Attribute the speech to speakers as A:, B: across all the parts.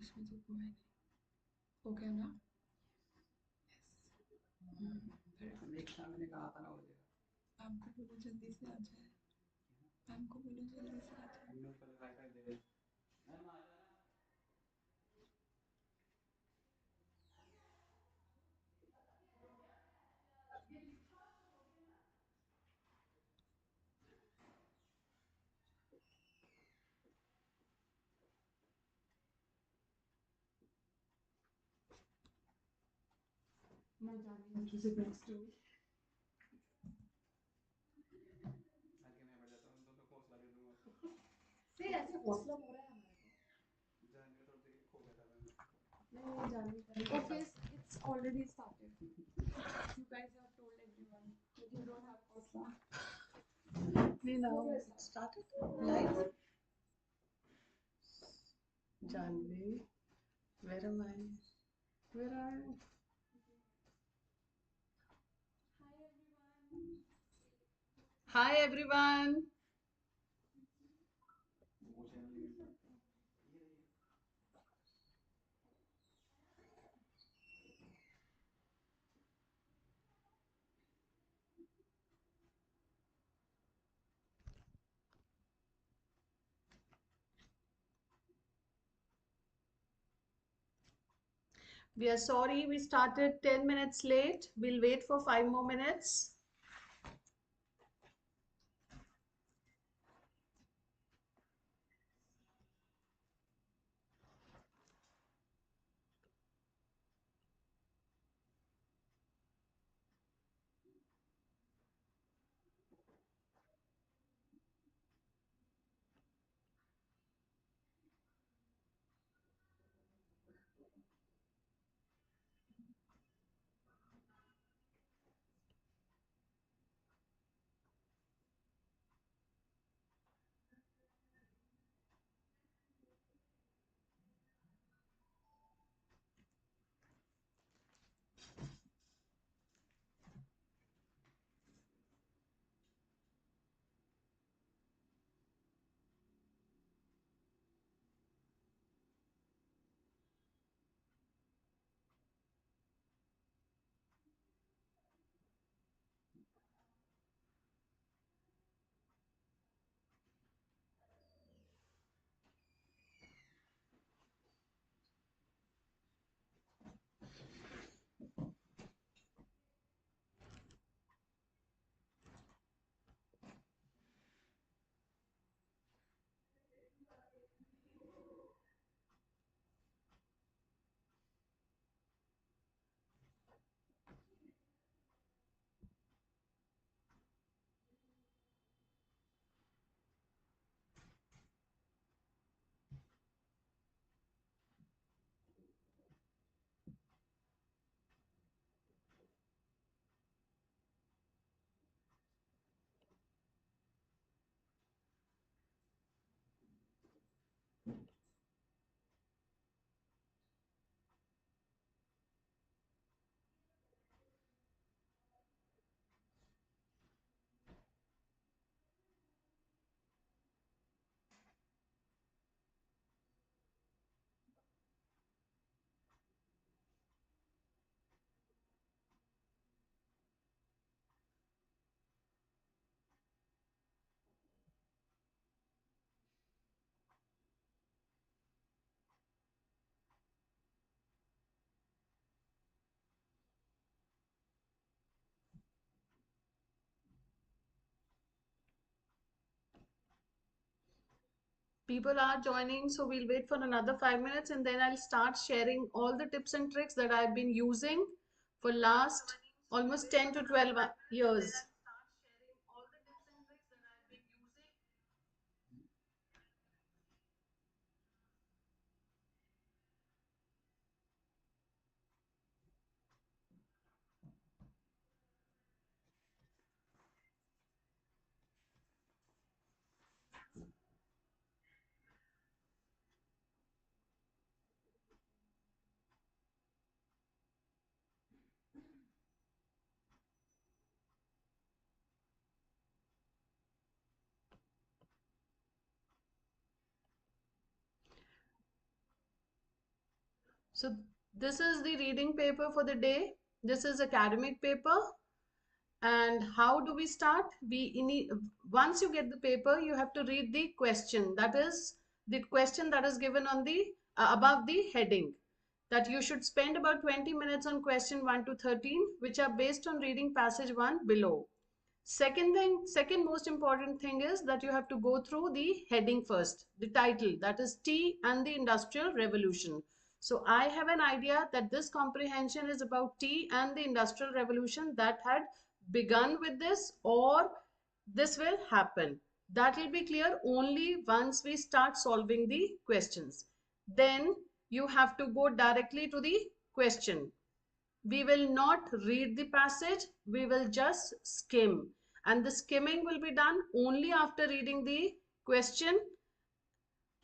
A: इसमें तो कोई नहीं हो गया ना
B: देखा मैंने कहा था ना हो जाएगा
A: आपको बोलो जल्दी से आ जाए आपको बोलो जल्दी से आ जाए
B: मैं जानी हूँ to sit next to me आगे मैं बढ़ जाता हूँ तो हौसला दे दूंगा उसको से ऐसे हौसला हो रहा है हमारे को जानवी थोड़ी देर खो गया था मैं नहीं Janvi okay it's already started you guys have told everyone that you don't have haussla we now started live Janvi where am I where are you hi everyone we are sorry we started 10 minutes late we'll wait for 5 more minutes people are joining, so we'll wait for another 5 minutes and then I'll start sharing all the tips and tricks that I've been using for last almost 10 to 12 years. So this is the reading paper for the day. This is academic paper. And how do we start? Once you get the paper, you have to read the question. That is the question that is given on the above the heading. That you should spend about 20 minutes on question 1 to 13, which are based on reading passage 1 below. Second most important thing is that you have to go through the heading first, the title, that is Tea and the Industrial Revolution. So I have an idea that this comprehension is about tea and the Industrial Revolution that had begun with this, or this will happen. That will be clear only once we start solving the questions. Then you have to go directly to the question. We will not read the passage, we will just skim. And the skimming will be done only after reading the question.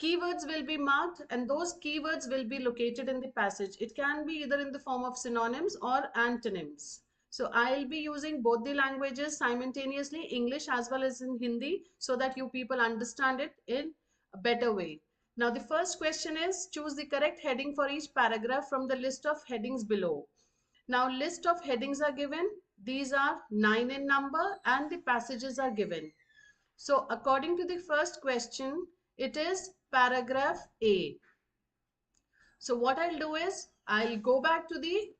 B: Keywords will be marked and those keywords will be located in the passage. It can be either in the form of synonyms or antonyms. So I'll be using both the languages simultaneously, English as well as in Hindi, so that you people understand it in a better way. Now the first question is, choose the correct heading for each paragraph from the list of headings below. Now list of headings are given. These are 9 in number and the passages are given. So according to the first question, it is paragraph A. So what I'll do is, I'll go back to the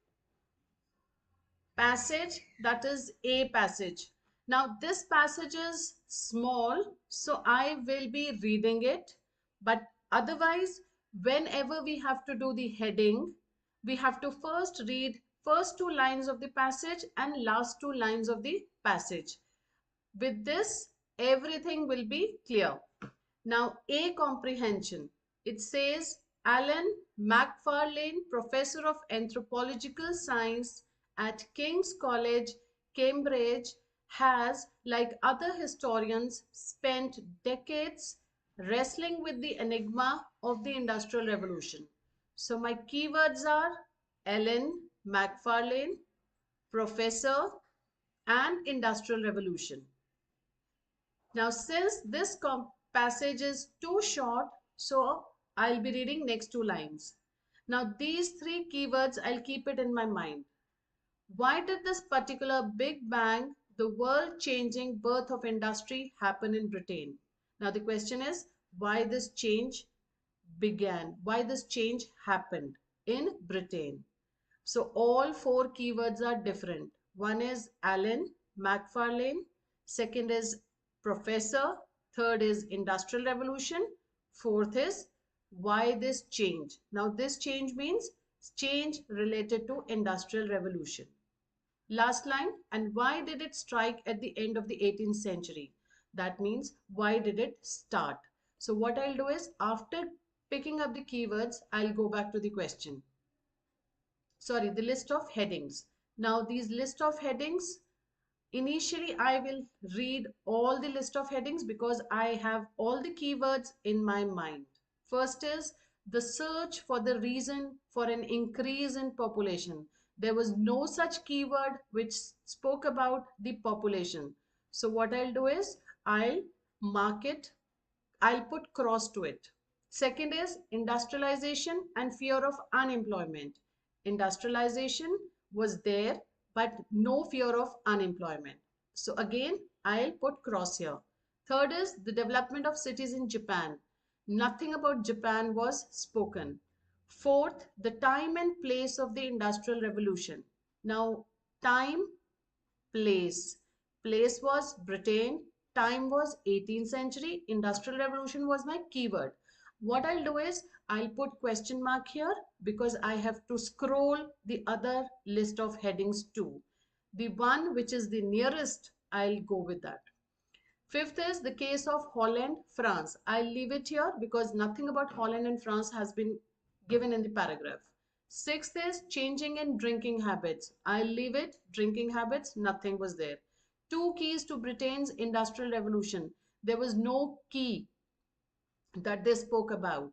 B: passage, that is A passage. Now this passage is small, so I will be reading it. But otherwise, whenever we have to do the heading, we have to first read first 2 lines of the passage and last 2 lines of the passage. With this, everything will be clear. Now, A comprehension. It says Alan McFarlane, Professor of Anthropological Science at King's College, Cambridge, has, like other historians, spent decades wrestling with the enigma of the Industrial Revolution. So, my keywords are Alan McFarlane, Professor, and Industrial Revolution. Now, since this passage is too short, so I'll be reading next 2 lines. Now, these 3 keywords, I'll keep it in my mind. Why did this particular Big Bang, the world-changing birth of industry, happen in Britain? Now, the question is, why this change began? Why this change happened in Britain? So all 4 keywords are different. One is Alan McFarlane, second is professor, third is industrial revolution, fourth is why this change. Now this change means change related to industrial revolution. Last line, and why did it strike at the end of the 18th century? That means why did it start? So what I'll do is, after picking up the keywords, I'll go back to the question. Sorry, the list of headings. Now these list of headings, initially I will read all the list of headings because I have all the keywords in my mind. First is the search for the reason for an increase in population. There was no such keyword which spoke about the population. So what I'll do is, I'll mark it, I'll put cross to it. Second is industrialization and fear of unemployment. Industrialization was there, but no fear of unemployment. So again, I'll put cross here. Third is the development of cities in Japan. Nothing about Japan was spoken. Fourth, the time and place of the Industrial Revolution. Now, time, place. Place was Britain, time was 18th century, industrial revolution was my keyword. What I'll do is, I'll put question mark here because I have to scroll the other list of headings too. The one which is the nearest, I'll go with that. Fifth is the case of Holland, France. I'll leave it here because nothing about Holland and France has been given in the paragraph. Sixth is changing in drinking habits. I'll leave it, drinking habits, nothing was there. 2 keys to Britain's industrial revolution. There was no key that they spoke about.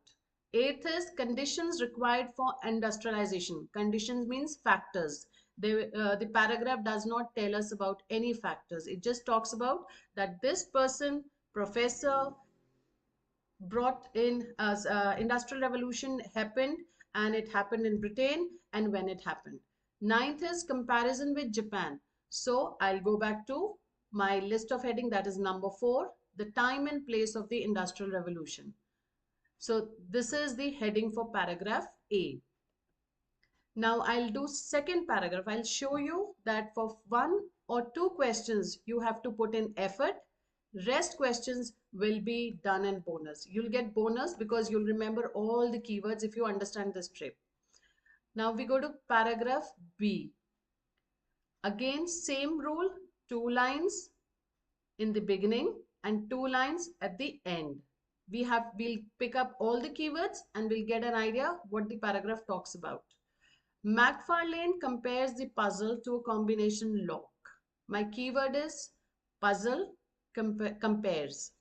B: Eighth is conditions required for industrialization. Conditions means factors. The paragraph does not tell us about any factors. It just talks about that this person, professor, brought in as industrial revolution happened and it happened in Britain and when it happened. Ninth is comparison with Japan. So I'll go back to my list of heading, that is number 4, the time and place of the Industrial Revolution. So this is the heading for paragraph A. Now I'll do second paragraph. I'll show you that for 1 or 2 questions, you have to put in effort. Rest questions will be done in bonus. You'll get bonus because you'll remember all the keywords if you understand this trip. Now we go to paragraph B. Again, same rule, 2 lines in the beginning and 2 lines at the end. We'll pick up all the keywords and we'll get an idea what the paragraph talks about. McFarlane compares the puzzle to a combination lock. My keyword is puzzle compares.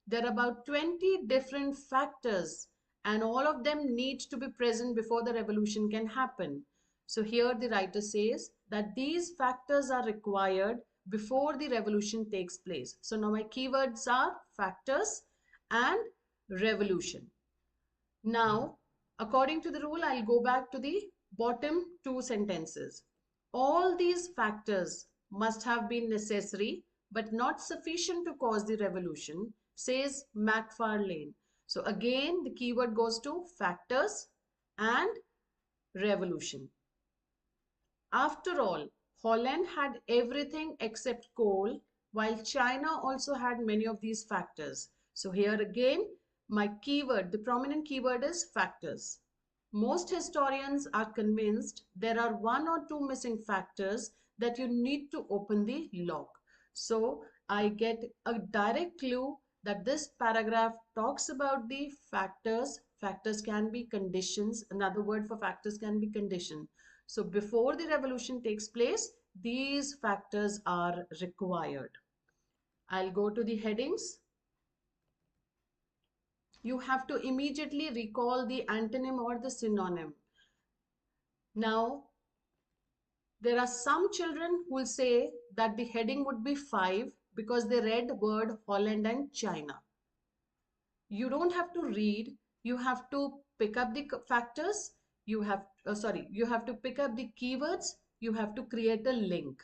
B: There are about 20 different factors and all of them need to be present before the revolution can happen. So here the writer says that these factors are required before the revolution takes place. So now my keywords are factors and revolution. Now, according to the rule, I'll go back to the bottom 2 sentences. All these factors must have been necessary but not sufficient to cause the revolution, says McFarlane. So again, the keyword goes to factors and revolution. After all, Holland had everything except coal, while China also had many of these factors. So here again, my keyword, the prominent keyword is factors. Most historians are convinced there are 1 or 2 missing factors that you need to open the lock. So I get a direct clue that this paragraph talks about the factors. Factors can be conditions. Another word for factors can be condition. So before the revolution takes place, these factors are required. I'll go to the headings. You have to immediately recall the antonym or the synonym. Now, there are some children who will say that the heading would be 5 because they read word Holland and China. You don't have to read, you have to pick up the factors, you have to pick up the keywords, you have to create a link.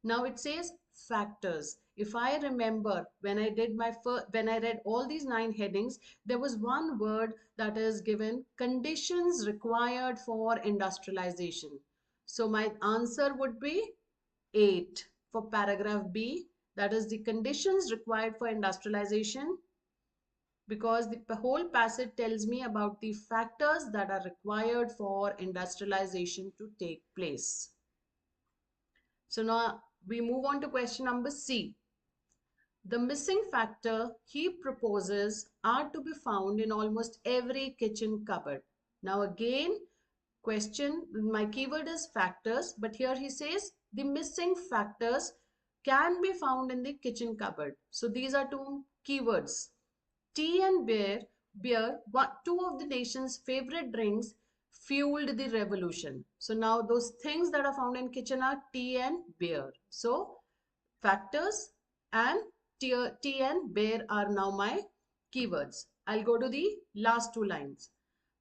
B: Now it says factors. If I remember when I read all these 9 headings, there was one word that is given, conditions required for industrialization. So my answer would be 8 for paragraph B, that is the conditions required for industrialization, because the whole passage tells me about the factors that are required for industrialization to take place. So now we move on to question number C. The missing factor he proposes are to be found in almost every kitchen cupboard. Now again, question, my keyword is factors, but here he says the missing factors can be found in the kitchen cupboard. So these are 2 keywords. Tea and beer, 2 of the nation's favorite drinks, fueled the revolution. So now those things that are found in kitchen are tea and beer. So factors and tea and beer are now my keywords. I'll go to the last 2 lines.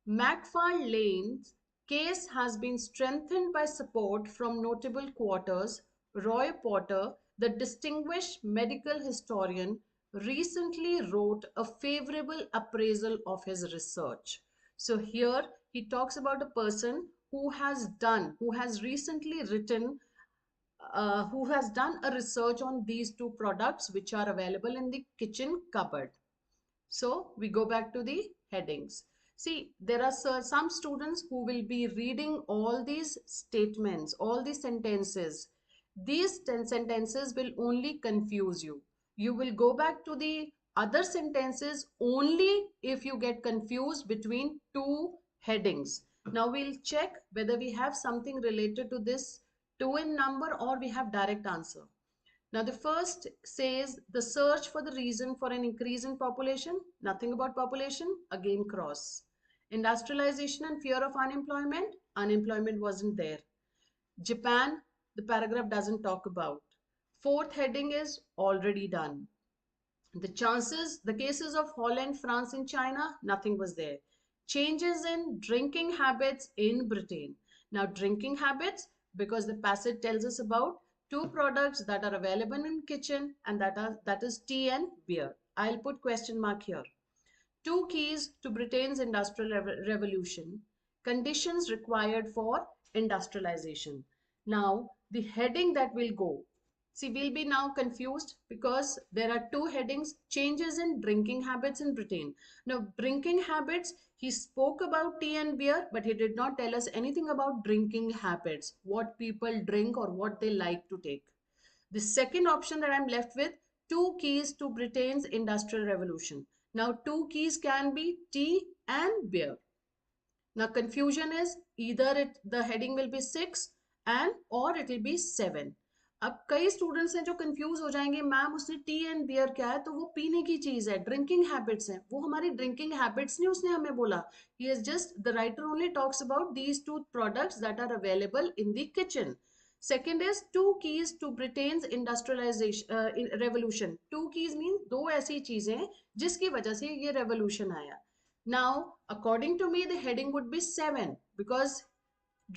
B: McFarlane's case has been strengthened by support from notable quarters. Roy Porter, the distinguished medical historian, recently wrote a favorable appraisal of his research. So here he talks about a person who has recently written, who has done a research on these 2 products which are available in the kitchen cupboard. So we go back to the headings. See, there are some students who will be reading all these statements, all these sentences. These 10 sentences will only confuse you. You will go back to the other sentences only if you get confused between 2 headings. Now we'll check whether we have something related to this 2 in number or we have direct answer. Now the first says the search for the reason for an increase in population. Nothing about population, again cross. Industrialization and fear of unemployment. Unemployment wasn't there. Japan, the paragraph doesn't talk about. Fourth heading is already done. The cases of Holland, France and China, nothing was there. changes in drinking habits in Britain. Now, drinking habits, because the passage tells us about two products that are available in kitchen, and that is tea and beer. I'll put question mark here. Two keys to Britain's industrial revolution, conditions required for industrialization. Now, the heading that will go, see, we'll be now confused because there are two headings, changes in drinking habits in Britain. Now, drinking habits, he spoke about tea and beer, but he did not tell us anything about drinking habits, what people drink or what they like to take. The second option that I'm left with, two keys to Britain's industrial revolution. Now, two keys can be tea and beer. Now, confusion is either the heading will be 6 and or it will be 7. अब कई students हैं जो confuse हो जाएंगे, ma'am उसने T and beer क्या है, तो वो पीने की चीज है, ड्रिंकिंग हैबिट्स हैं, वो हमारी ड्रिंकिंग हैबिट्स नहीं उसने हमें बोला. He is just the writer only talks about these two products that are available in the kitchen. Second is two keys to Britain's industrialization revolution. Two keys mean दो ऐसी चीजें जिसकी वजह से ये revolution आया. Now, according to me, the heading would be 7 because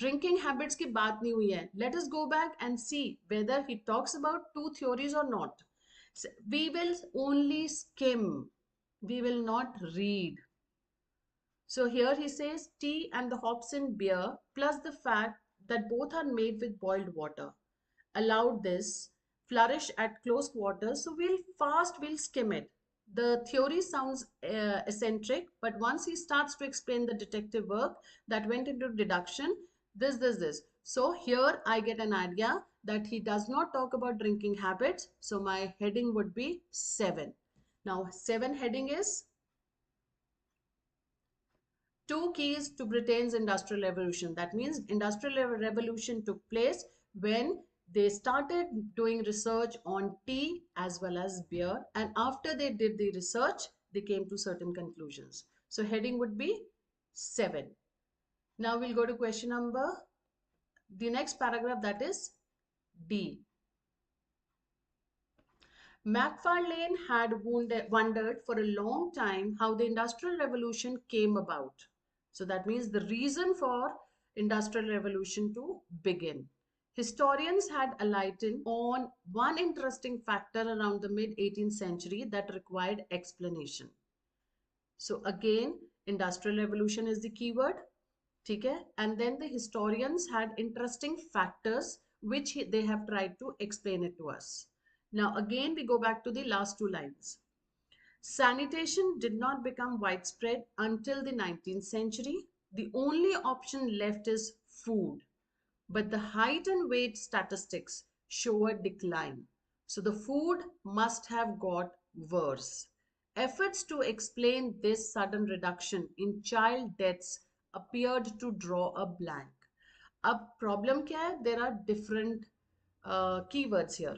B: drinking habits की बात नहीं हुई है. Let us go back and see whether he talks about two theories or not. We will only skim. We will not read. So here he says tea and the hops in beer plus the fact that both are made with boiled water allowed this flourish at close quarters. So we'll skim it. The theory sounds eccentric, but once he starts to explain the detective work that went into deduction, this. So here I get an idea that he does not talk about drinking habits. So my heading would be 7. Now 7 heading is two keys to Britain's industrial revolution. That means industrial revolution took place when they started doing research on tea as well as beer, and after they did the research they came to certain conclusions. So heading would be 7. Now we'll go to question number, the next paragraph, that is D. Macfarlane had wondered for a long time how the Industrial Revolution came about. So that means the reason for Industrial Revolution to begin. Historians had alighted on one interesting factor around the mid-18th century that required explanation. So again, Industrial Revolution is the keyword. Okay? And then the historians had interesting factors which they have tried to explain it to us. Now again we go back to the last two lines. Sanitation did not become widespread until the 19th century. The only option left is food. But the height and weight statistics show a decline. So the food must have got worse. Efforts to explain this sudden reduction in child deaths appeared to draw a blank. अब problem क्या है? There are different keywords here.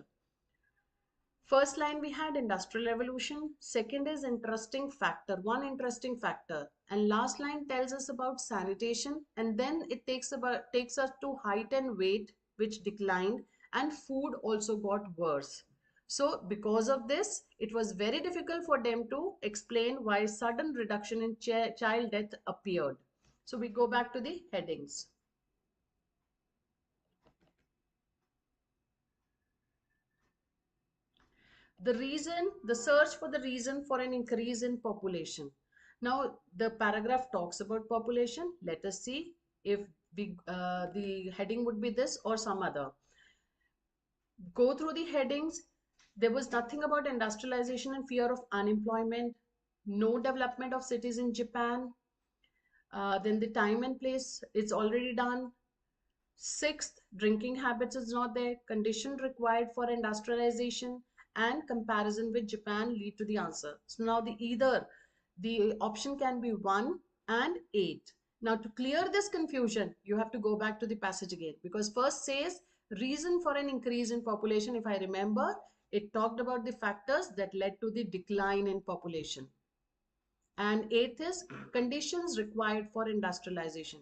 B: First line we had industrial revolution. Second is interesting factor, one interesting factor. And last line tells us about sanitation. And then it takes us to height and weight, which declined, and food also got worse. So because of this, it was very difficult for them to explain why sudden reduction in child death appeared. So we go back to the headings. The search for the reason for an increase in population. Now the paragraph talks about population. Let us see if the heading would be this or some other. Go through the headings. There was nothing about industrialization and fear of unemployment, no development of cities in Japan. Then the time and place, it's already done. Sixth, drinking habits is not there. Condition required for industrialization and comparison with Japan lead to the answer. So now the option can be 1 and 8. Now to clear this confusion, you have to go back to the passage again, because first says reason for an increase in population. If I remember, it talked about the factors that led to the decline in population. And eighth is conditions required for industrialization.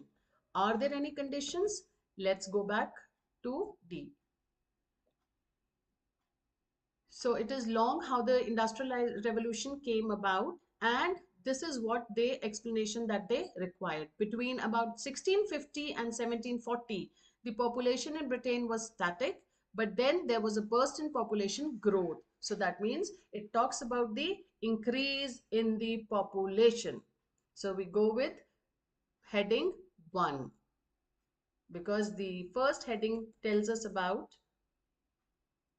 B: Are there any conditions? Let's go back to D. So it is long how the industrial revolution came about, and this is what they explanation that they required. Between about 1650 and 1740, the population in Britain was static, but then there was a burst in population growth. So that means it talks about the increase in the population. So we go with heading 1 because the first heading tells us about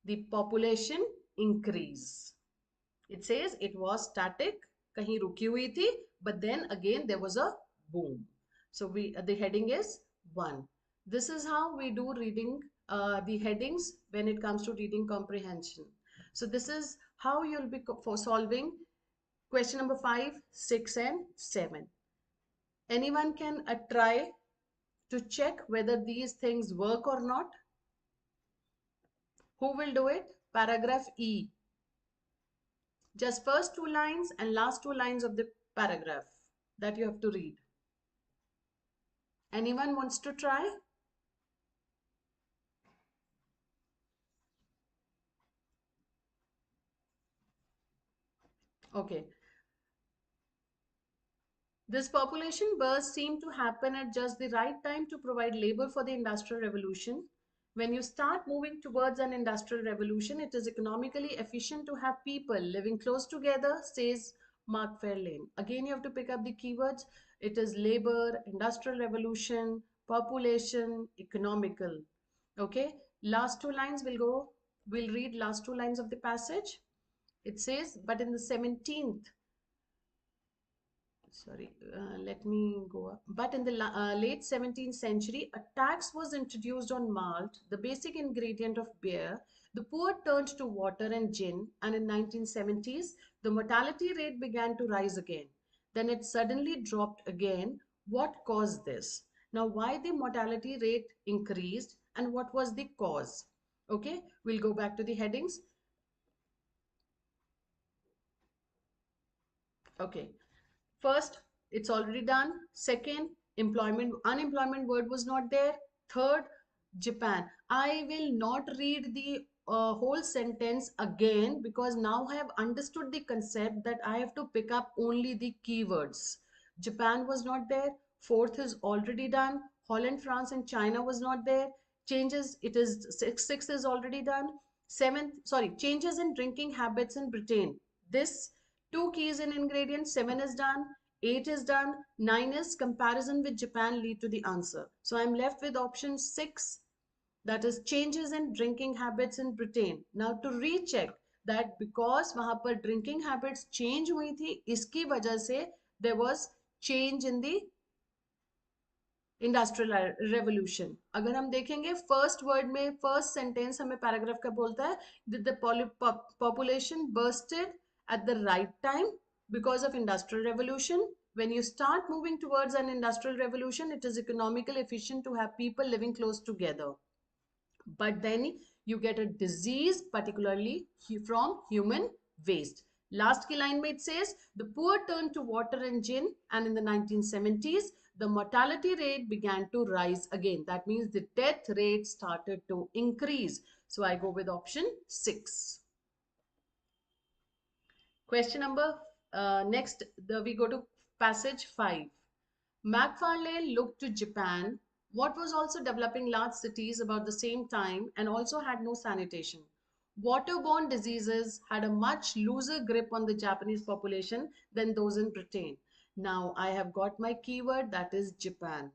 B: the population increase. It says it was static, kahin ruki hui thi, but then again there was a boom. So the heading is 1. This is how we do reading the headings when it comes to reading comprehension. So this is how you'll be for solving question number 5, 6 and 7. Anyone can try to check whether these things work or not. Who will do it? Paragraph E. Just first 2 lines and last 2 lines of the paragraph that you have to read. Anyone wants to try? Okay. This population burst seemed to happen at just the right time to provide labor for the Industrial Revolution. When you start moving towards an Industrial Revolution, it is economically efficient to have people living close together, says Mark Fairlane. Again, you have to pick up the keywords. It is labor, Industrial Revolution, population, economical. Okay, last 2 lines we'll read last 2 lines of the passage. It says, but in the 17th sorry, let me go up. But in the late 17th century, a tax was introduced on malt, the basic ingredient of beer. The poor turned to water and gin, and in 1970s, the mortality rate began to rise again. Then it suddenly dropped again. What caused this? Now, why the mortality rate increased and what was the cause? Okay, we'll go back to the headings. Okay, first, it's already done. Second, unemployment word was not there. Third, Japan. I will not read the whole sentence again because now I have understood the concept that I have to pick up only the keywords. Japan was not there. Fourth is already done. Holland, France, and China was not there. Changes, it is sixth is already done. Seventh, sorry, changes in drinking habits in Britain. This 2 keys in ingredients, 7 is done, 8 is done, 9 is comparison with Japan lead to the answer. So I'm left with option 6, that is changes in drinking habits in Britain. Now to recheck that because वहाँ पर drinking habits change हुई थी, इसकी वजह से there was change in the industrial revolution. अगर हम देखेंगे फर्स्ट वर्ड में फर्स्ट सेंटेंस हमें पैराग्राफ का बोलता है the population bursted at the right time because of industrial revolution. When you start moving towards an industrial revolution, it is economically efficient to have people living close together. But then you get a disease, particularly from human waste. Last ki line mein it says the poor turned to water and gin, and in the 1970s the mortality rate began to rise again. That means the death rate started to increase. So I go with option 6. Question number next, we go to passage 5. Macfarlane looked to Japan, what was also developing large cities about the same time and also had no sanitation. Waterborne diseases had a much looser grip on the Japanese population than those in Britain. Now I have got my keyword, that is Japan.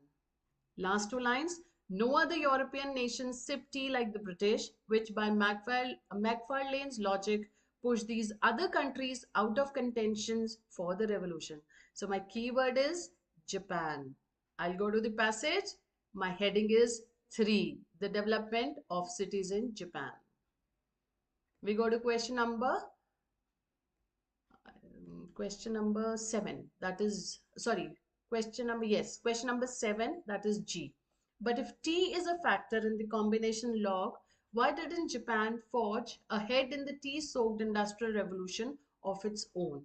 B: Last 2 lines. No other European nation sipped tea like the British, which by Macfarlane's logic pushed these other countries out of contentions for the revolution. So my keyword is Japan. I'll go to the passage. My heading is 3, the development of cities in Japan. We go to question number 7. That is, sorry, question number 7, that is G. But if tea is a factor in the combination log, why didn't Japan forge ahead in the tea soaked industrial revolution of its own?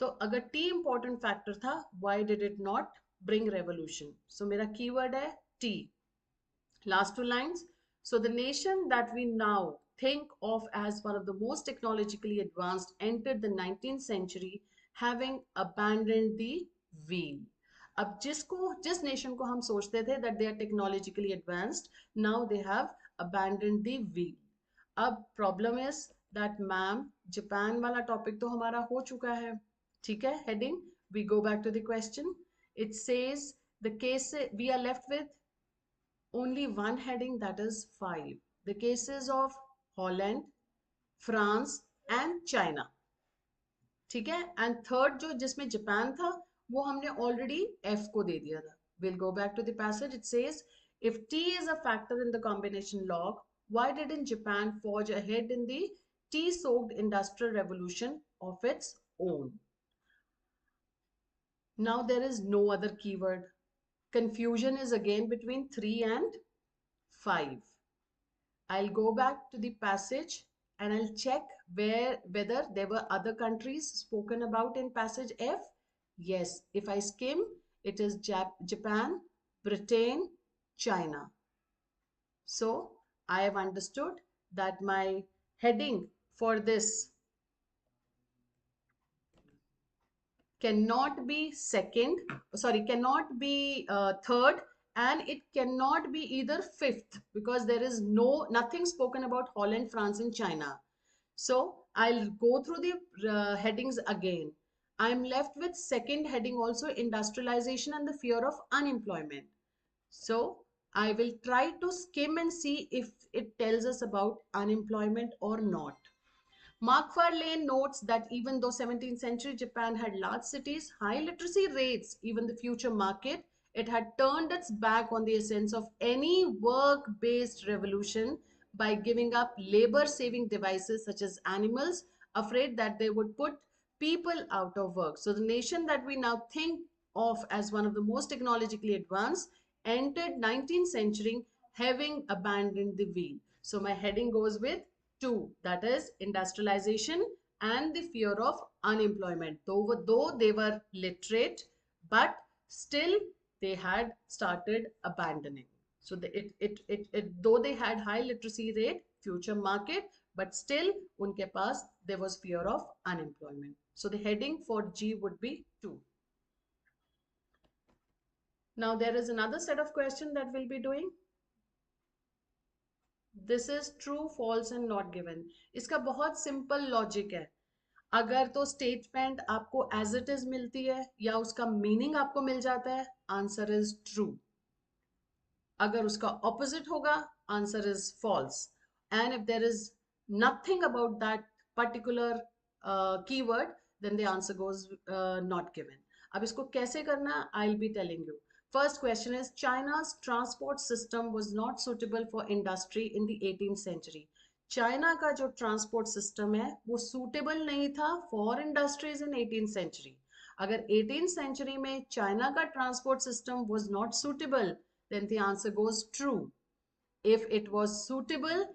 B: तो अगर T important factor था, why did it not bring revolution? So मेरा keyword है tea. Last 2 lines. So the nation that we now think of as one of the most technologically advanced entered the 19th century having abandoned the wheel. अब जिस nation को हम सोचते थे that they are technologically advanced, now they have abandoned the wheel. अब problem is that ma'am Japan वाला topic तो हमारा हो चुका है, ठीक है. Heading, we go back to the question. It says the case, we are left with only one heading, that is 5. The cases of Holland, France and China, ठीक है. एंड थर्ड जो जिसमें जापान था वो हमने ऑलरेडी एफ को दे दिया था. Will go back to the passage. It says if T is a factor in the combination log, why didn't Japan forge ahead in the tea soaked industrial revolution of its own? Now there is no other keyword. Confusion is again between 3 and 5. I'll go back to the passage and I'll check whether there were other countries spoken about in passage F. Yes, if I skim, it is Japan, Britain, China. So I have understood that my heading for this cannot be cannot be third, and it cannot be either fifth, because there is nothing spoken about Holland, France and China. So I'll go through the headings again. I'm left with second heading also, industrialization and the fear of unemployment. So I will try to skim and see if it tells us about unemployment or not. McFarlane notes that even though 17th century Japan had large cities, high literacy rates, even the future market, it had turned its back on the essence of any work-based revolution by giving up labor-saving devices such as animals, afraid that they would put people out of work. So the nation that we now think of as one of the most technologically advanced entered 19th century having abandoned the wheel. So my heading goes with 2, that is industrialization and the fear of unemployment. Though they were literate, but still they had started abandoning. So though they had high literacy rate, future market, but still unke paas there was fear of unemployment. So the heading for G would be 2. Now there is another set of questions that we'll be doing. This is true false and not given. इसका बहुत simple logic है. अगर तो statement आपको as it is मिलती है या उसका मीनिंग आपको मिल जाता है, आंसर इज ट्रू. अगर उसका ऑपोजिट होगा, answer is false. And if there is nothing about that particular keyword, then the answer goes not given. अब इसको कैसे करना, I will be telling you. First question is, China's transport system was not suitable for industry in the 18th century. China का जो transport system है वो suitable नहीं था for industries in 18th century. अगर 18th century में China का transport system was not suitable, then the answer goes true. If it was suitable,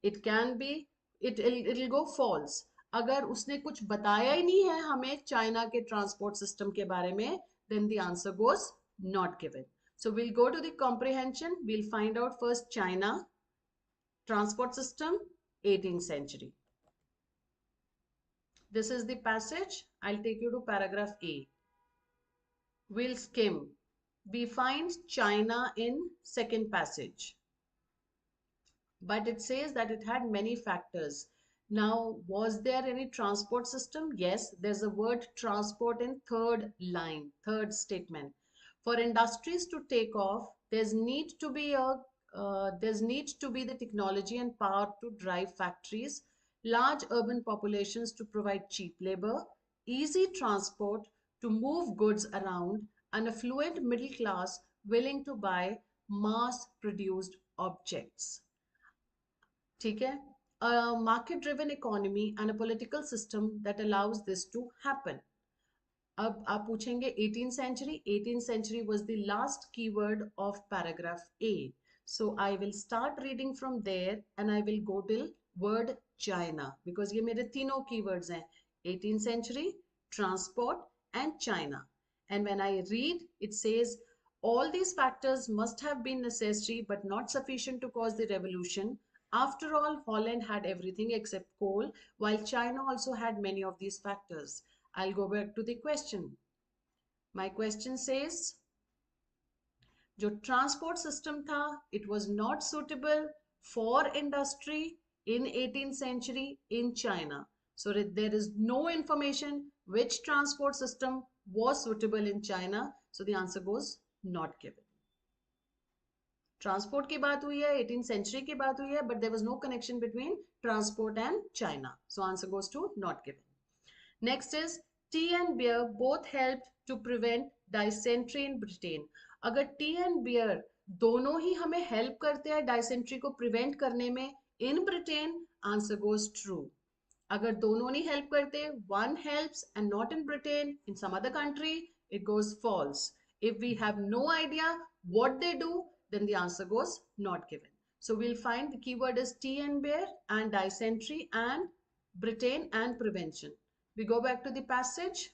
B: it can be, it'll go false. अगर उसने कुछ बताया ही नहीं है हमें चाइना के ट्रांसपोर्ट सिस्टम के बारे में, then the answer goes not given. So we'll go to the comprehension. We'll find out first China transport system 18th century. This is the passage. I'll take you to paragraph A. We'll skim. We find China in second passage, but it says that it had many factors. Now, was there any transport system? Yes, there's a word transport in third line, third statement. For industries to take off, there's need to be the technology and power to drive factories, large urban populations to provide cheap labor, easy transport to move goods around, and a fluent middle class willing to buy mass-produced objects. ठीक है? A market-driven economy and a political system that allows this to happen. अब आप पूछेंगे 18th century. 18th century was the last keyword of paragraph A. So I will start reading from there and I will go till word China, because ये मेरे तीनों keywords हैं, 18th century, transport and China. And when I read, it says all these factors must have been necessary but not sufficient to cause the revolution. After all, Holland had everything except coal, while China also had many of these factors. I'll go back to the question. My question says, जो transport system था it was not suitable for industry in 18th century in China. So there is no information which transport system was suitable in China. So the answer goes not given. Transport की बात हुई है, 18th century की बात हुई है, but there was no connection between transport and China. So answer goes to not given. Next is tea and beer both helped to prevent dysentery in Britain. अगर T and beer दोनों ही हमें help करते हैं dysentery को prevent करने में in Britain, answer goes true. अगर दोनों नहीं हेल्प करते, one helps and not in Britain, in some other country, it goes false. If we have no idea what they do, then the answer goes not given. So we'll find the keyword is tea and beer and dysentery and Britain and prevention. We go back to the passage.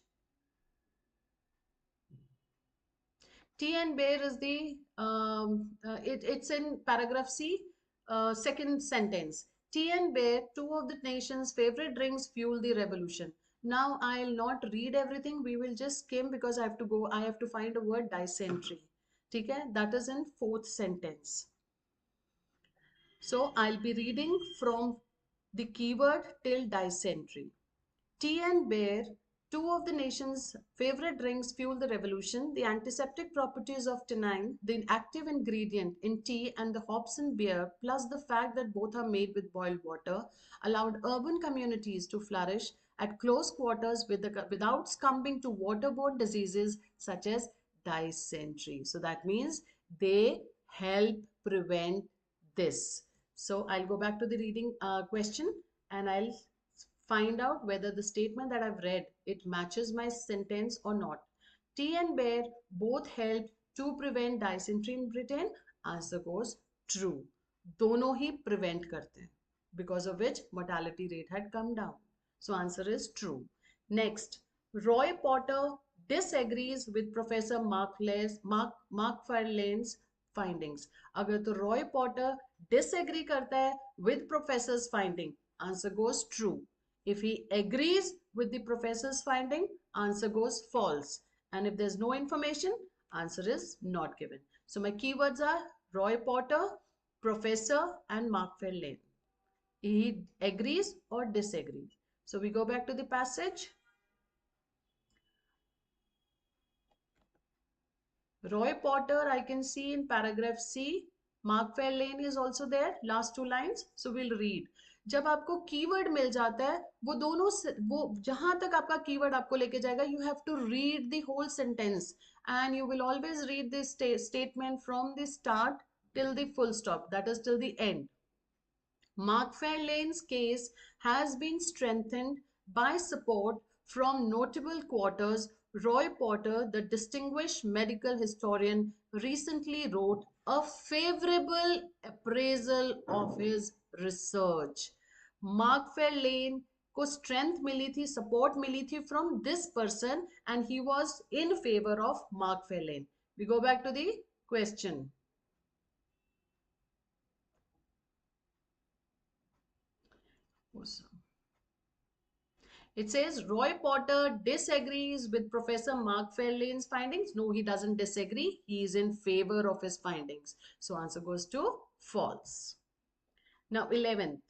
B: Tea and bear is the, it's in paragraph C, second sentence. Tea and bear, two of the nation's favorite drinks, fuel the revolution. Now I'll not read everything. We will just skim because I have to find a word dysentery. Okay? That is in fourth sentence. So I'll be reading from the keyword till dysentery. Tea and beer, two of the nation's favorite drinks, fuel the revolution. The antiseptic properties of tannin, the active ingredient in tea, and the hops in beer, plus the fact that both are made with boiled water, allowed urban communities to flourish at close quarters without succumbing to waterborne diseases such as dysentery. So that means they help prevent this. So I'll go back to the reading question and I'll find out whether the statement that I've read, it matches my sentence or not. Tea and beer both help to prevent dysentery in Britain. Answer goes true. दोनों ही prevent करते हैं, because of which mortality rate had come down. So answer is true. Next, Roy Potter disagrees with Professor Mark Farlane's findings. अगर तो Roy Potter disagree करता है with professor's finding, answer goes true. If he agrees with the professor's finding, answer goes false. And if there's no information, answer is not given. So my keywords are Roy Potter, professor, and Mark Farlane. He agrees or disagrees. So we go back to the passage. Roy Potter, I can see in paragraph C. Mark Farlane is also there, last two lines. So we'll read. जब आपको keyword मिल जाता है, वो दोनों वो जहां तक आपका कीवर्ड आपको लेके जाएगा, you have to read the whole sentence and you will always read this statement from the start till the full stop, that is till the end. Mark Farlane's case has been strengthened by support from notable quarters. Roy Potter, the distinguished medical historian, recently wrote a favorable appraisal of his research. Mark Farlane को strength मिली थी, support मिली थी from this person and he was in favor of Mark Farlane. We go back to the question. Awesome. It says Roy Potter disagrees with Professor Mark Farlane's findings. No, he doesn't disagree. He is in favor of his findings. So answer goes to false. Now 11th.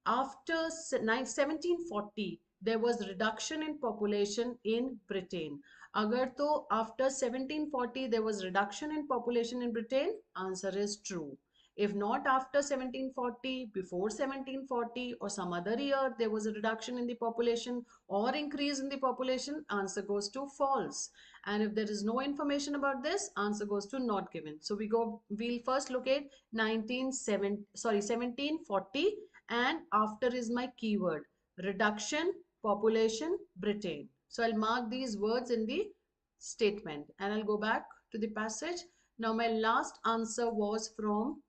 B: After 1740, there was reduction in population in Britain. Agar to after 1740, there was reduction in population in Britain, answer is true. If not after 1740, before 1740 or some other year, there was a reduction in the population or increase in the population, answer goes to false. And if there is no information about this, answer goes to not given. So we'll first look at 1740 and after is my keyword. Reduction, population, Britain. So I'll mark these words in the statement and I'll go back to the passage. Now my last answer was from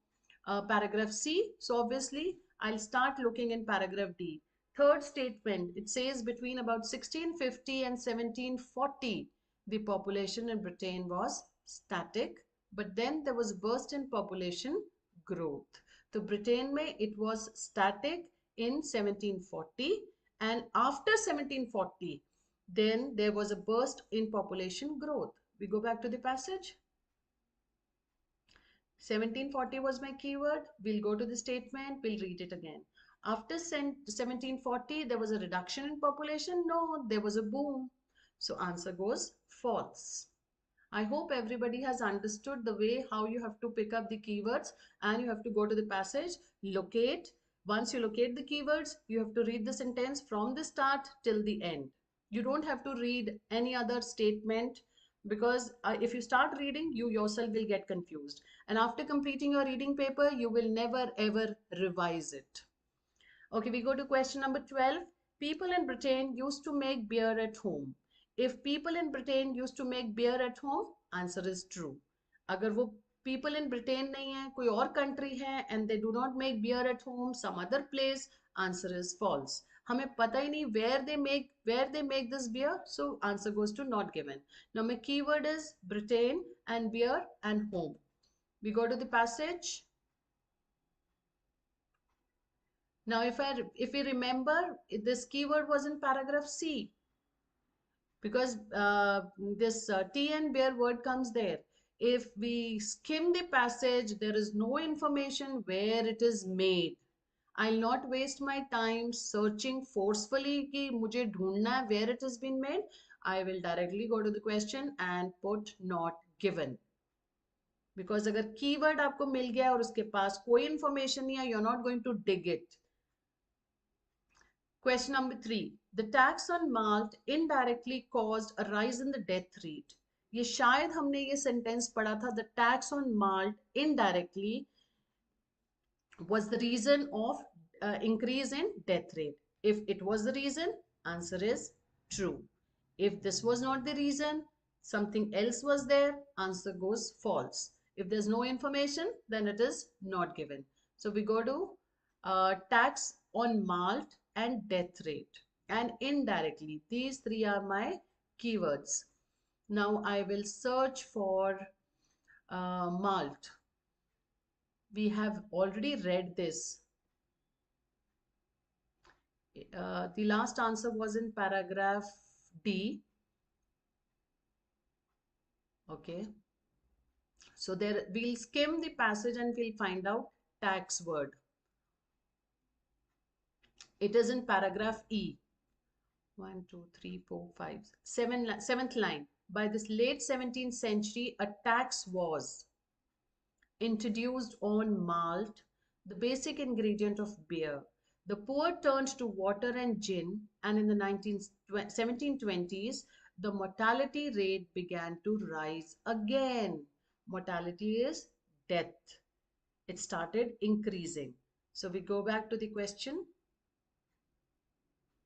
B: paragraph C. So obviously I'll start looking in paragraph D. Third statement, it says between about 1650 and 1740, the population in Britain was static, but then there was burst in population growth. So Britain में it was static in 1740 and after 1740, Then there was a burst in population growth. We go back to the passage. 1740 was my keyword. We'll go to the statement. We'll read it again. After 1740, there was a reduction in population. No, there was a boom. So answer goes false. I hope everybody has understood the way how you have to pick up the keywords and you have to go to the passage, locate. Once you locate the keywords, you have to read the sentence from the start till the end. You don't have to read any other statement because if you start reading, you yourself will get confused. And after completing your reading paper, you will never ever revise it. Okay, we go to question number 12. People in Britain used to make beer at home. If people in Britain used to make beer at home, answer is true. अगर वो people in Britain नहीं है, कोई और country है and they do not make beer at home, some other place, answer is false. हमें पता ही नहीं where they make this beer, so answer goes to not given. Now my keyword is Britain and beer and home. We go to the passage. Now, if we remember, this keyword was in paragraph C because this tea and beer word comes there. If we skim the passage, there is no information where it is made. I'll not waste my time searching forcefully कि मुझे ढूंढना है where it has been made. I will directly go to the question and put not given. Because अगर keyword आपको मिल गया और उसके पास कोई information नहीं है, you're not going to dig it. Question number 3. The tax on malt indirectly caused a rise in the death rate. ये शायद हमने ये sentence पढ़ा था. The tax on malt indirectly was the reason of increase in death rate. If it was the reason, answer is true. If this was not the reason, something else was there, answer goes false. If there's no information, then it is not given. So we go to tax on malt and death rate and indirectly. These three are my keywords. Now I will search for malt. We have already read this. The last answer was in paragraph D. Okay. So there we'll skim the passage and we'll find out tax word. It is in paragraph E. 1, 2, 3, 4, 5, 7, seventh line. By this late 17th century, a tax was introduced on malt, the basic ingredient of beer. The poor turned to water and gin, and in the 1720s, the mortality rate began to rise again. Mortality is death. It started increasing. So we go back to the question.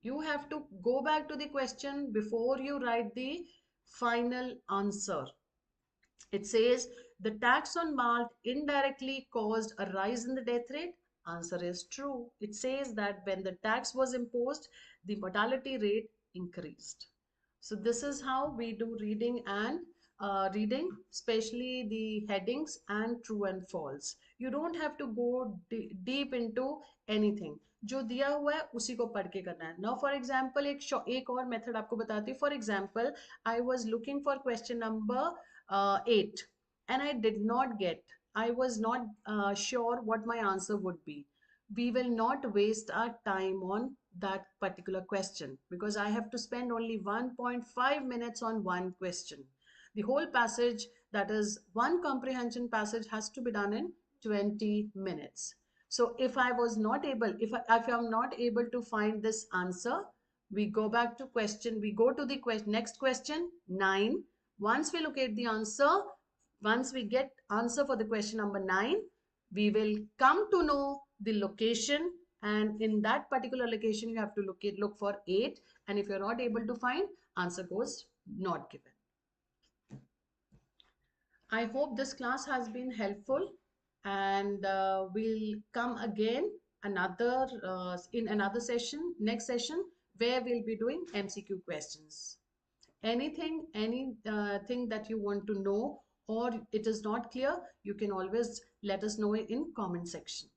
B: You have to go back to the question before you write the final answer. It says the tax on malt indirectly caused a rise in the death rate. Answer is true. It says that when the tax was imposed, the mortality rate increased. So this is how we do reading and reading, especially the headings and true and false. You don't have to go deep into anything. जो दिया हुआ है उसी को पढ़ के करना है. Now for example एक और मेथड आपको बताती हूँ. For example, I was looking for question number 8 and I did not get. I was not sure what my answer would be. We will not waste our time on that particular question because I have to spend only 1.5 minutes on one question. The whole passage, that is one comprehension passage, has to be done in 20 minutes. So if I was not able, if I'm not able to find this answer, we go back to question, we go to the next question, 9. Once we locate the answer, once we get answer for the question number 9, we will come to know the location, and in that particular location you have to look for 8, and if you're not able to find, answer goes not given. I hope this class has been helpful, and we'll come again in another session, next session, where we'll be doing MCQ questions. Anything that you want to know or it is not clear, you can always let us know in comment section.